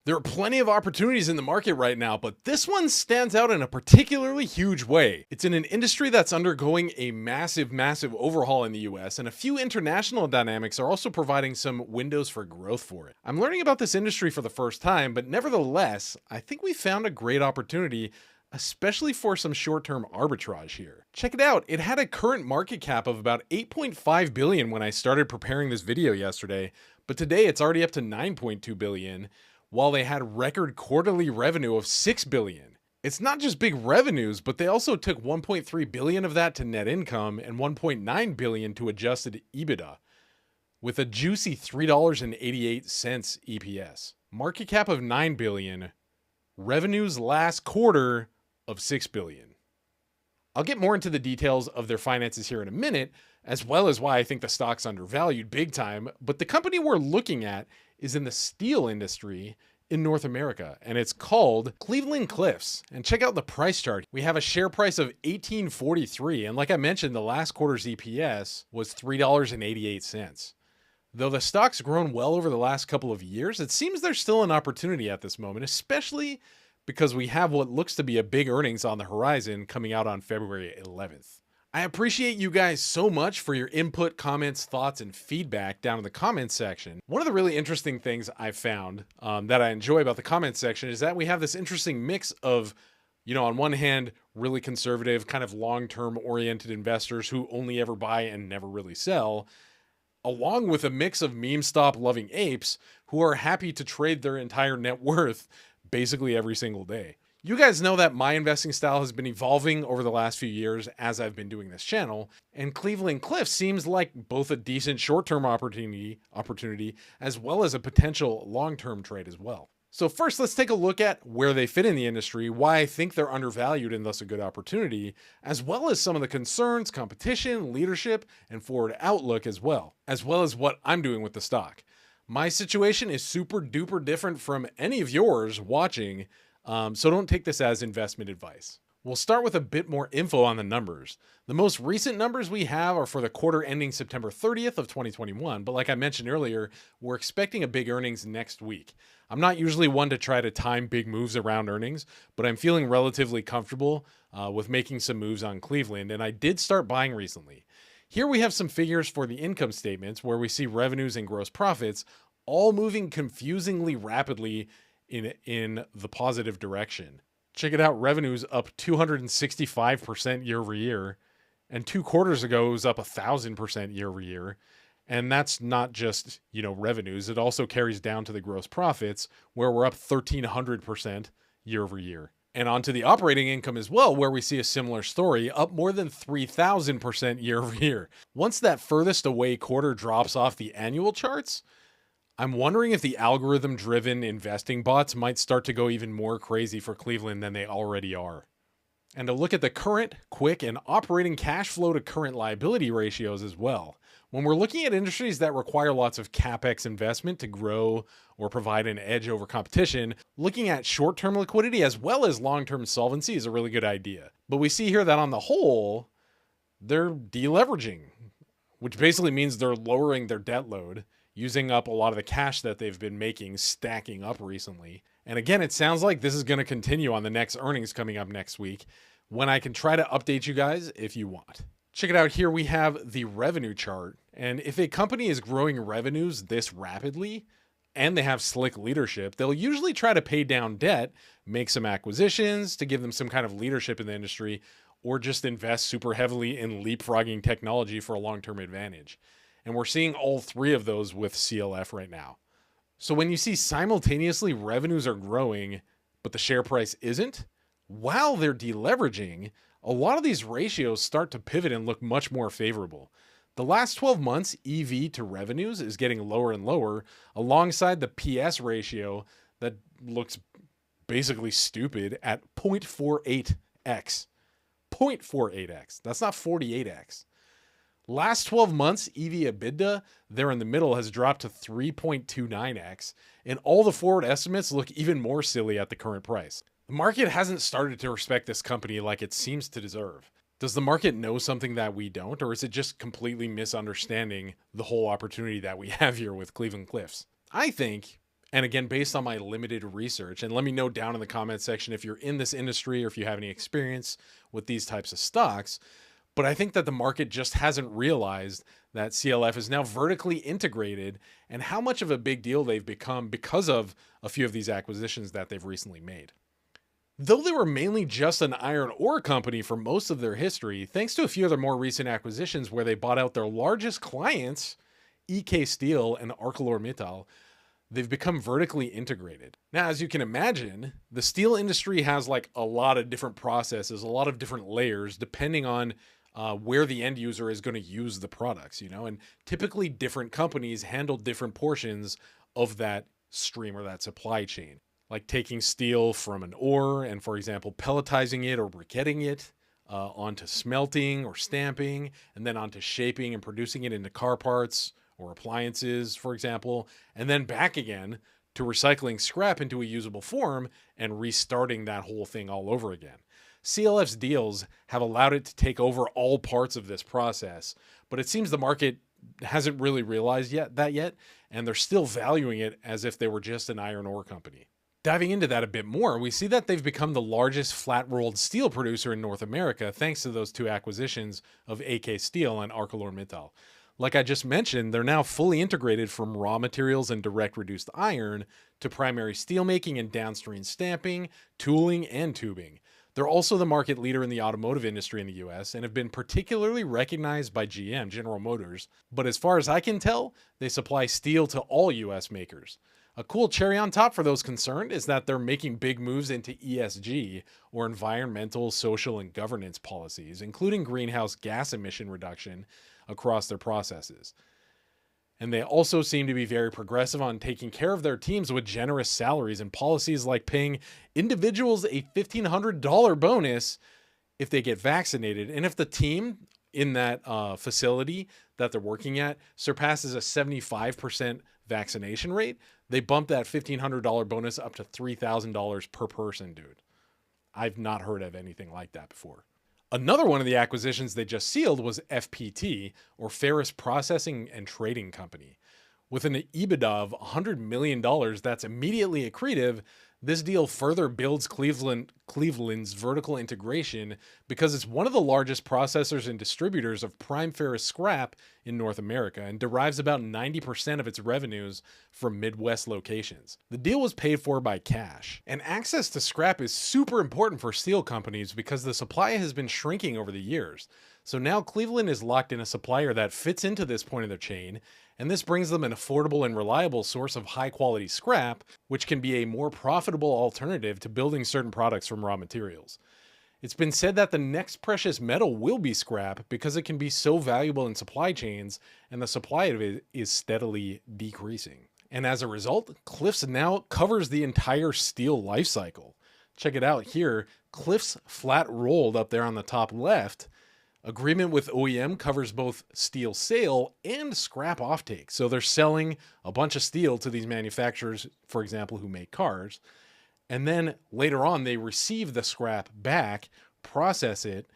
There are plenty of opportunities in the market right now, but this one stands out in a particularly huge way. It's in an industry that's undergoing a massive overhaul in the US, and a few international dynamics are also providing some windows for growth for it. I'm learning about this industry for the first time, but nevertheless, I think we found a great opportunity, especially for some short-term arbitrage here. Check it out. It had a current market cap of about 8.5 billion when I started preparing this video yesterday, but today it's already up to 9.2 billion. While they had record quarterly revenue of 6 billion. It's not just big revenues, but they also took 1.3 billion of that to net income and 1.9 billion to adjusted EBITDA, with a juicy $3.88 EPS. Market cap of 9 billion, revenues last quarter of 6 billion. I'll get more into the details of their finances here in a minute, as well as why I think the stock's undervalued big time, but the company we're looking at is in the steel industry in North America, and it's called Cleveland-Cliffs. And check out the price chart. We have a share price of $18.43, and like I mentioned, the last quarter's EPS was $3.88. Though the stock's grown well over the last couple of years, it seems there's still an opportunity at this moment, especially because we have what looks to be a big earnings on the horizon coming out on February 11th. I appreciate you guys so much for your input, comments, thoughts, and feedback down in the comments section. One of the really interesting things I've found that I enjoy about the comments section is that we have this interesting mix of, on one hand, really conservative, kind of long-term oriented investors who only ever buy and never really sell, along with a mix of meme stop loving apes who are happy to trade their entire net worth basically every single day. You guys know that my investing style has been evolving over the last few years as I've been doing this channel, and Cleveland-Cliffs seems like both a decent short-term opportunity as well as a potential long-term trade as well. So first, let's take a look at where they fit in the industry, why I think they're undervalued and thus a good opportunity, as well as some of the concerns, competition, leadership, and forward outlook as well as what I'm doing with the stock. My situation is super duper different from any of yours watching, so don't take this as investment advice. We'll start with a bit more info on the numbers. The most recent numbers we have are for the quarter ending September 30th of 2021, but like I mentioned earlier, we're expecting a big earnings next week. I'm not usually one to try to time big moves around earnings, but I'm feeling relatively comfortable with making some moves on Cleveland, and I did start buying recently. Here we have some figures for the income statements where we see revenues and gross profits all moving confusingly rapidly in the positive direction. Check it out, revenues up 265% year over year, and 2 quarters ago it was up 1,000% year over year. And that's not just, revenues, it also carries down to the gross profits where we're up 1,300% year over year. And onto the operating income as well, where we see a similar story, up more than 3,000% year over year. Once that furthest away quarter drops off the annual charts, I'm wondering if the algorithm-driven investing bots might start to go even more crazy for Cleveland than they already are. And to look at the current, quick, and operating cash flow to current liability ratios as well. When we're looking at industries that require lots of CapEx investment to grow or provide an edge over competition, looking at short-term liquidity as well as long-term solvency is a really good idea. But we see here that on the whole, they're deleveraging, which basically means they're lowering their debt load, using up a lot of the cash that they've been making, stacking up recently. And again, it sounds like this is going to continue on the next earnings coming up next week, when I can try to update you guys if you want. Check it out. Here we have the revenue chart. And if a company is growing revenues this rapidly and they have slick leadership, they'll usually try to pay down debt, make some acquisitions to give them some kind of leadership in the industry, or just invest super heavily in leapfrogging technology for a long-term advantage. And we're seeing all three of those with CLF right now. So when you see simultaneously revenues are growing, but the share price isn't, while they're deleveraging, a lot of these ratios start to pivot and look much more favorable. The last 12 months, EV to revenues is getting lower and lower, alongside the PS ratio that looks basically stupid at 0.48x. 0.48x. That's not 48x. Last 12 months, EV EBITDA, there in the middle, has dropped to 3.29x, and all the forward estimates look even more silly at the current price. The market hasn't started to respect this company like it seems to deserve. Does the market know something that we don't, or is it just completely misunderstanding the whole opportunity that we have here with Cleveland-Cliffs? I think And again, based on my limited research, and let me know down in the comment section if you're in this industry or if you have any experience with these types of stocks. But I think that the market just hasn't realized that CLF is now vertically integrated and how much of a big deal they've become because of a few of these acquisitions that they've recently made. Though they were mainly just an iron ore company for most of their history, thanks to a few of their more recent acquisitions where they bought out their largest clients, EK Steel and ArcelorMittal, they've become vertically integrated. Now, as you can imagine, the steel industry has like a lot of different processes, a lot of different layers, depending on where the end user is going to use the products, and typically different companies handle different portions of that stream or that supply chain, like taking steel from an ore and, for example, pelletizing it or briquetting it onto smelting or stamping, and then onto shaping and producing it into car parts or appliances, for example, and then back again to recycling scrap into a usable form and restarting that whole thing all over again. CLF's deals have allowed it to take over all parts of this process, but it seems the market hasn't really realized yet, and they're still valuing it as if they were just an iron ore company. Diving into that a bit more, we see that they've become the largest flat-rolled steel producer in North America thanks to those two acquisitions of AK Steel and ArcelorMittal. Like I just mentioned, they're now fully integrated from raw materials and direct reduced iron to primary steelmaking and downstream stamping, tooling, and tubing. They're also the market leader in the automotive industry in the US and have been particularly recognized by GM, General Motors. But as far as I can tell, they supply steel to all US makers. A cool cherry on top for those concerned is that they're making big moves into ESG, or environmental, social, and governance policies, including greenhouse gas emission reduction across their processes. And they also seem to be very progressive on taking care of their teams with generous salaries and policies like paying individuals a $1,500 bonus if they get vaccinated. And if the team in that facility that they're working at surpasses a 75% vaccination rate, they bump that $1,500 bonus up to $3,000 per person, dude. I've not heard of anything like that before. Another one of the acquisitions they just sealed was FPT, or Ferrous Processing and Trading Company. With an EBITDA of $100 million that's immediately accretive, this deal further builds Cleveland's vertical integration because it's one of the largest processors and distributors of prime ferrous scrap in North America and derives about 90% of its revenues from Midwest locations. The deal was paid for by cash, and access to scrap is super important for steel companies because the supply has been shrinking over the years. So now Cleveland is locked in a supplier that fits into this point of their chain, and this brings them an affordable and reliable source of high-quality scrap, which can be a more profitable alternative to building certain products from raw materials. It's been said that the next precious metal will be scrap because it can be so valuable in supply chains, and the supply of it is steadily decreasing. And as a result, Cliffs now covers the entire steel life cycle. Check it out here. Cliffs flat rolled up there on the top left. Agreement with OEM covers both steel sale and scrap offtake. So they're selling a bunch of steel to these manufacturers, for example, who make cars. And then later on, they receive the scrap back, process it,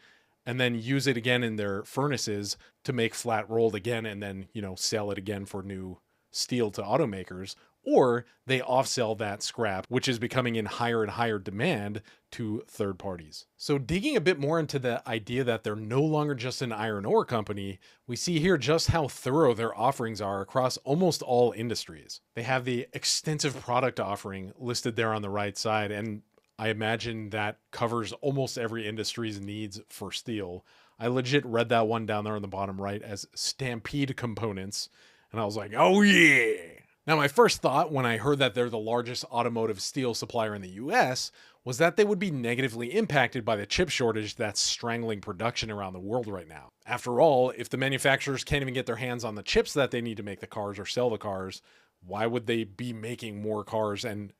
and then use it again in their furnaces to make flat rolled again, and then, sell it again for new steel to automakers. Or they off-sell that scrap, which is becoming in higher and higher demand to third parties. So digging a bit more into the idea that they're no longer just an iron ore company, we see here just how thorough their offerings are across almost all industries. They have the extensive product offering listed there on the right side, and I imagine that covers almost every industry's needs for steel. I legit read that one down there on the bottom right as Stampede Components, and I was like, oh yeah! Now, my first thought when I heard that they're the largest automotive steel supplier in the US was that they would be negatively impacted by the chip shortage that's strangling production around the world right now. After all, if the manufacturers can't even get their hands on the chips that they need to make the cars or sell the cars, why would they be making more cars and,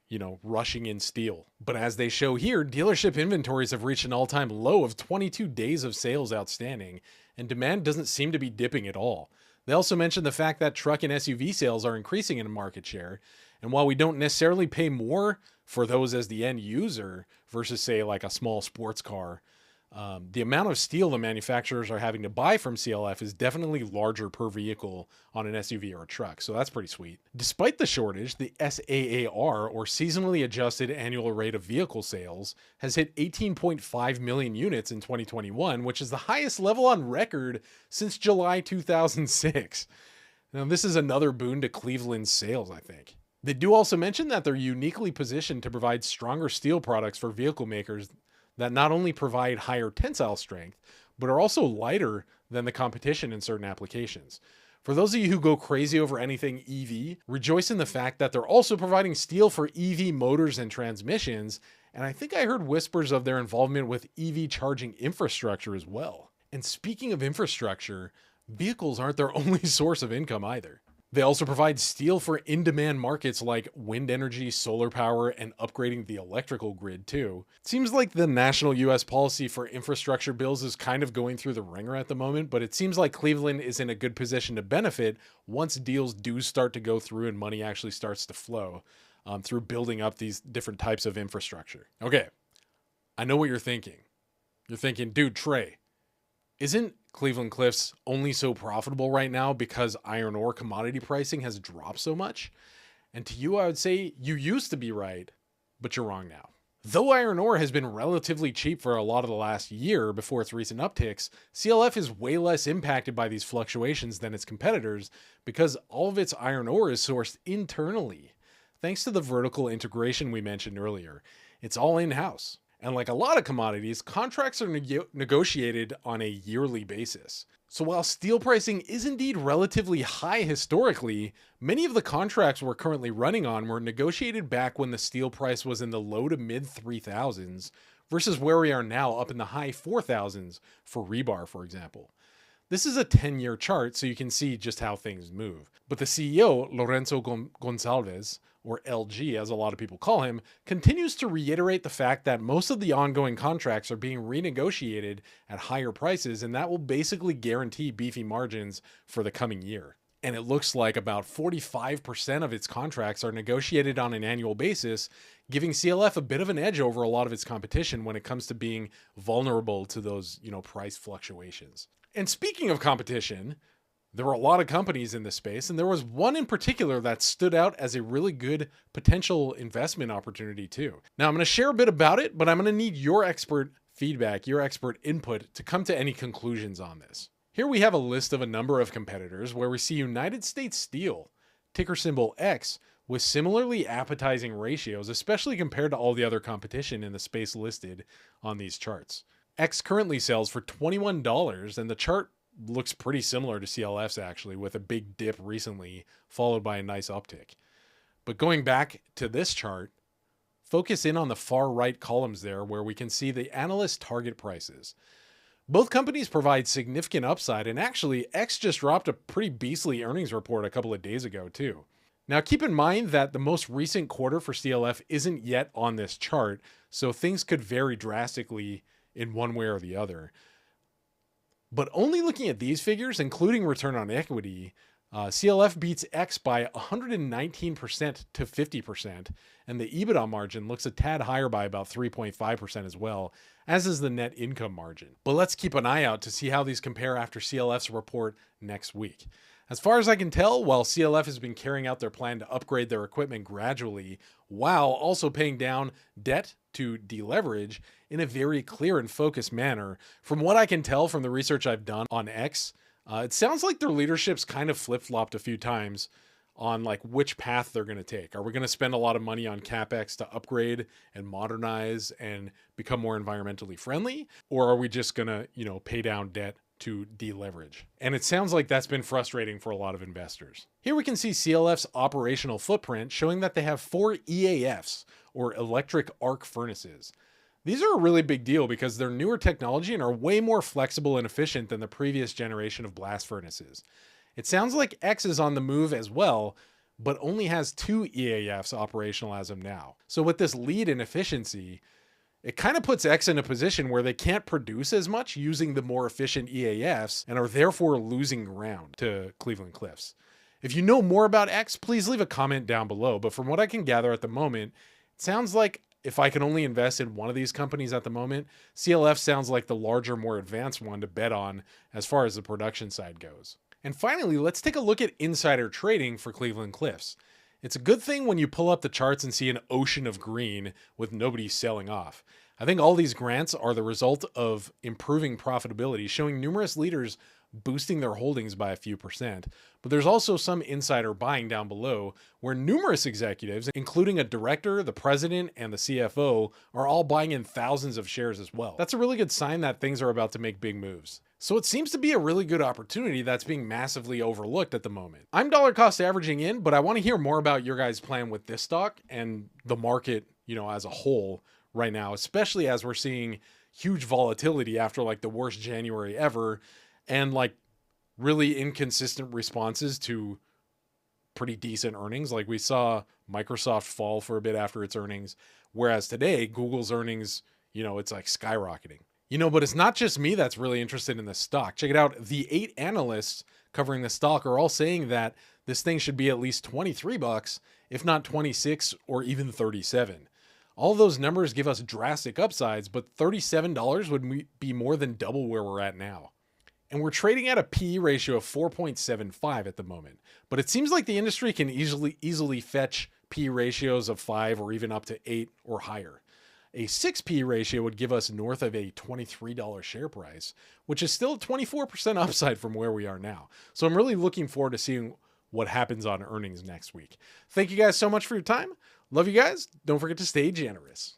rushing in steel? But as they show here, dealership inventories have reached an all-time low of 22 days of sales outstanding, and demand doesn't seem to be dipping at all. They also mentioned the fact that truck and SUV sales are increasing in market share. And while we don't necessarily pay more for those as the end user versus, say, like a small sports car, The amount of steel the manufacturers are having to buy from CLF is definitely larger per vehicle on an SUV or a truck, so that's pretty sweet. Despite the shortage, the SAAR, or Seasonally Adjusted Annual Rate of Vehicle Sales, has hit 18.5 million units in 2021, which is the highest level on record since July 2006. Now, this is another boon to Cleveland's sales, I think. They do also mention that they're uniquely positioned to provide stronger steel products for vehicle makers that not only provide higher tensile strength, but are also lighter than the competition in certain applications. For those of you who go crazy over anything EV, rejoice in the fact that they're also providing steel for EV motors and transmissions, and I think I heard whispers of their involvement with EV charging infrastructure as well. And speaking of infrastructure, vehicles aren't their only source of income either. They also provide steel for in-demand markets like wind energy, solar power, and upgrading the electrical grid too. It seems like the national US policy for infrastructure bills is kind of going through the ringer at the moment, but it seems like Cleveland is in a good position to benefit once deals do start to go through and money actually starts to flow through building up these different types of infrastructure. Okay, I know what you're thinking. You're thinking, dude, Trey, isn't Cleveland Cliffs only so profitable right now because iron ore commodity pricing has dropped so much? And to you, I would say you used to be right, but you're wrong now. Though iron ore has been relatively cheap for a lot of the last year before its recent upticks, CLF is way less impacted by these fluctuations than its competitors because all of its iron ore is sourced internally. Thanks to the vertical integration we mentioned earlier, it's all in-house. And like a lot of commodities, contracts are negotiated on a yearly basis. So while steel pricing is indeed relatively high historically, many of the contracts we're currently running on were negotiated back when the steel price was in the low to mid 3,000s versus where we are now up in the high 4,000s for rebar, for example. This is a 10-year chart, so you can see just how things move. But the CEO, Lorenzo Gonçalves, or LG as a lot of people call him, continues to reiterate the fact that most of the ongoing contracts are being renegotiated at higher prices, and that will basically guarantee beefy margins for the coming year. And it looks like about 45% of its contracts are negotiated on an annual basis, giving CLF a bit of an edge over a lot of its competition when it comes to being vulnerable to those, price fluctuations. And speaking of competition, there were a lot of companies in this space, and there was one in particular that stood out as a really good potential investment opportunity too. Now, I'm going to share a bit about it, but I'm going to need your expert feedback, your expert input to come to any conclusions on this. Here we have a list of a number of competitors where we see United States Steel, ticker symbol X, with similarly appetizing ratios, especially compared to all the other competition in the space listed on these charts. X currently sells for $21, and the chart looks pretty similar to CLF's actually, with a big dip recently followed by a nice uptick. But going back to this chart, focus in on the far right columns there where we can see the analyst target prices. Both companies provide significant upside, and actually X just dropped a pretty beastly earnings report a couple of days ago too. Now keep in mind that the most recent quarter for CLF isn't yet on this chart, so things could vary drastically in one way or the other. But only looking at these figures, including return on equity, CLF beats X by 119% to 50%, and the EBITDA margin looks a tad higher by about 3.5% as well, as is the net income margin. But let's keep an eye out to see how these compare after CLF's report next week. As far as I can tell, while CLF has been carrying out their plan to upgrade their equipment gradually, while also paying down debt to deleverage in a very clear and focused manner, from what I can tell from the research I've done on X, it sounds like their leadership's kind of flip-flopped a few times on like which path they're going to take. Are we going to spend a lot of money on CapEx to upgrade and modernize and become more environmentally friendly? Or are we just going to, pay down debt to deleverage? And it sounds like that's been frustrating for a lot of investors. Here we can see CLF's operational footprint showing that they have 4 EAFs, or electric arc furnaces. These are a really big deal because they're newer technology and are way more flexible and efficient than the previous generation of blast furnaces. It sounds like X is on the move as well, but only has 2 EAFs operational as of now. So with this lead in efficiency, it kind of puts X in a position where they can't produce as much using the more efficient EAFs and are therefore losing ground to Cleveland Cliffs. If you know more about X, please leave a comment down below, but from what I can gather at the moment, it sounds like if I can only invest in one of these companies at the moment, CLF sounds like the larger, more advanced one to bet on as far as the production side goes. And finally, let's take a look at insider trading for Cleveland Cliffs. It's a good thing when you pull up the charts and see an ocean of green with nobody selling off. I think all these grants are the result of improving profitability, showing numerous leaders boosting their holdings by a few percent. But there's also some insider buying down below where numerous executives, including a director, the president, and the CFO, are all buying in thousands of shares as well. That's a really good sign that things are about to make big moves. So it seems to be a really good opportunity that's being massively overlooked at the moment. I'm dollar cost averaging in, but I want to hear more about your guys' plan with this stock and the market, as a whole right now, especially as we're seeing huge volatility after like the worst January ever and like really inconsistent responses to pretty decent earnings. Like we saw Microsoft fall for a bit after its earnings, whereas today Google's earnings, it's like skyrocketing. But it's not just me that's really interested in this stock. Check it out. The 8 analysts covering the stock are all saying that this thing should be at least $23, if not 26 or even 37. All those numbers give us drastic upsides, but $37 would be more than double where we're at now. And we're trading at a PE ratio of 4.75 at the moment. But it seems like the industry can easily fetch PE ratios of 5 or even up to 8 or higher. A 6 PE ratio would give us north of a $23 share price, which is still 24% upside from where we are now. So I'm really looking forward to seeing what happens on earnings next week. Thank you guys so much for your time. Love you guys. Don't forget to stay generous.